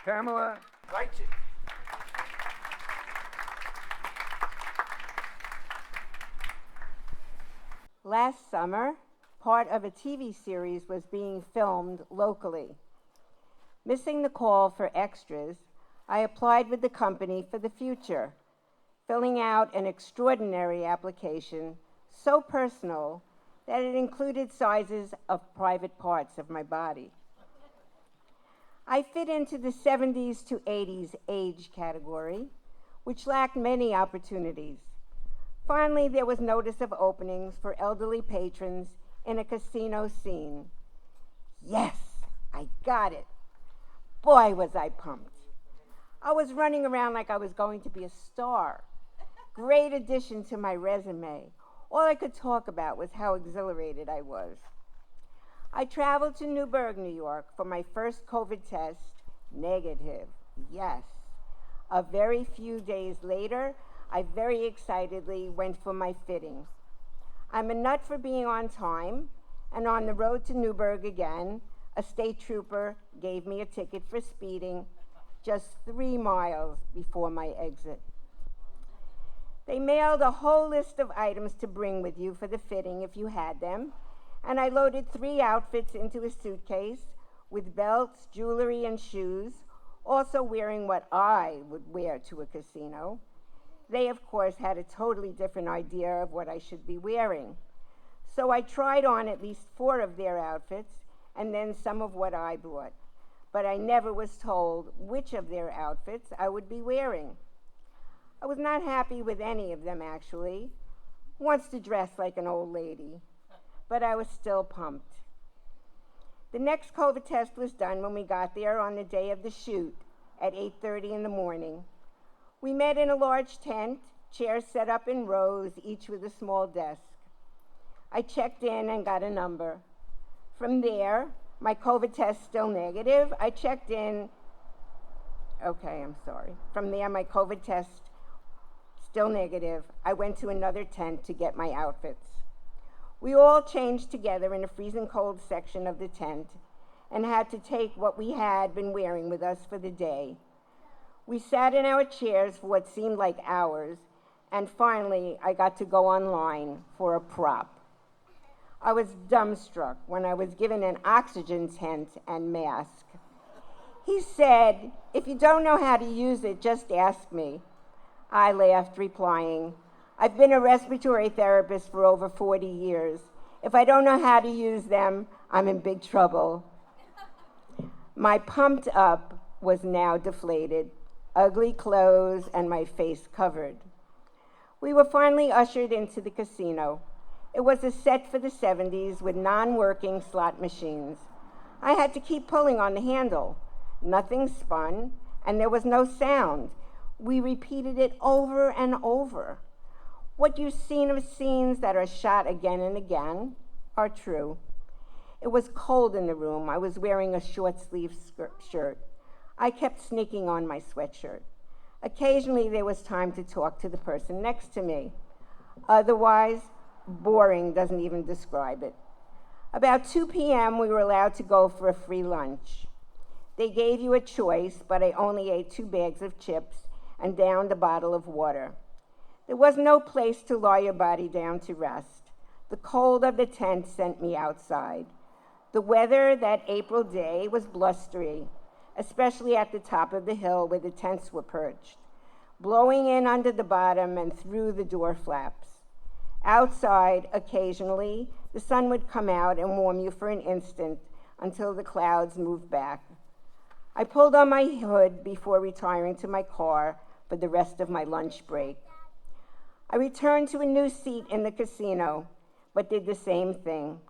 Pamela Zaitchick. Last summer, part of a TV series was being filmed locally. Missing the call for extras, I applied with the company for the future, filling out an extraordinary application so personal that it included sizes of private parts of my body. I fit into the 70s to 80s age category, which lacked many opportunities. Finally, there was notice of openings for elderly patrons in a casino scene. Yes, I got it. Boy, was I pumped. I was running around like I was going to be a star. Great addition to my resume. All I could talk about was how exhilarated I was. I traveled to Newburgh, New York for my first COVID test, negative, yes. A very few days later, I very excitedly went for my fittings. I'm a nut for being on time, and on the road to Newburgh again, a state trooper gave me a ticket for speeding just 3 miles before my exit. They mailed a whole list of items to bring with you for the fitting if you had them, and I loaded 3 outfits into a suitcase with belts, jewelry, and shoes, also wearing what I would wear to a casino. They, of course, had a totally different idea of what I should be wearing. So I tried on at least 4 of their outfits and then some of what I bought. But I never was told which of their outfits I would be wearing. I was not happy with any of them, actually. Wants to dress like an old lady. But I was still pumped. The next COVID test was done when we got there on the day of the shoot at 8:30 in the morning. We met in a large tent, chairs set up in rows, each with a small desk. I checked in and got a number. From there, my COVID test still negative, I checked in, From there, my COVID test still negative, I went to another tent to get my outfits. We all changed together in a freezing cold section of the tent and had to take what we had been wearing with us for the day. We sat in our chairs for what seemed like hours, and finally I got to go online for a prop. I was dumbstruck when I was given an oxygen tent and mask. He said, "If you don't know how to use it, just ask me." I laughed, replying, "I've been a respiratory therapist for over 40 years. If I don't know how to use them, I'm in big trouble." My pumped up was now deflated, ugly clothes and my face covered. We were finally ushered into the casino. It was a set for the 70s with non-working slot machines. I had to keep pulling on the handle. Nothing spun, and there was no sound. We repeated it over and over. What you've seen of scenes that are shot again and again are true. It was cold in the room. I was wearing a short-sleeved shirt. I kept sneaking on my sweatshirt. Occasionally, there was time to talk to the person next to me. Otherwise, boring doesn't even describe it. About 2 p.m., we were allowed to go for a free lunch. They gave you a choice, but I only ate 2 bags of chips and downed a bottle of water. There was no place to lie your body down to rest. The cold of the tent sent me outside. The weather that April day was blustery, especially at the top of the hill where the tents were perched, blowing in under the bottom and through the door flaps. Outside, occasionally, the sun would come out and warm you for an instant until the clouds moved back. I pulled on my hood before retiring to my car for the rest of my lunch break. I returned to a new seat in the casino, but did the same thing.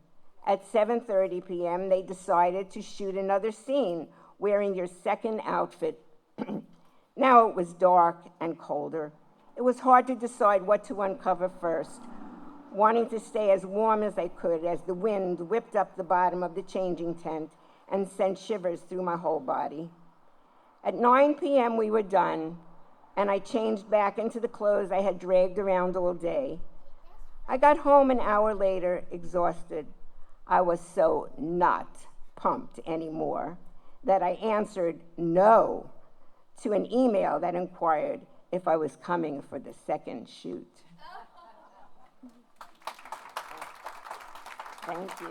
At 7:30 p.m., they decided to shoot another scene wearing your second outfit. Now it was dark and colder. It was hard to decide what to uncover first, wanting to stay as warm as I could as the wind whipped up the bottom of the changing tent and sent shivers through my whole body. At 9 p.m. we were done, and I changed back into the clothes I had dragged around all day. I got home an hour later, exhausted. I was so not pumped anymore. that I answered no to an email that inquired if I was coming for the second shoot. Thank you.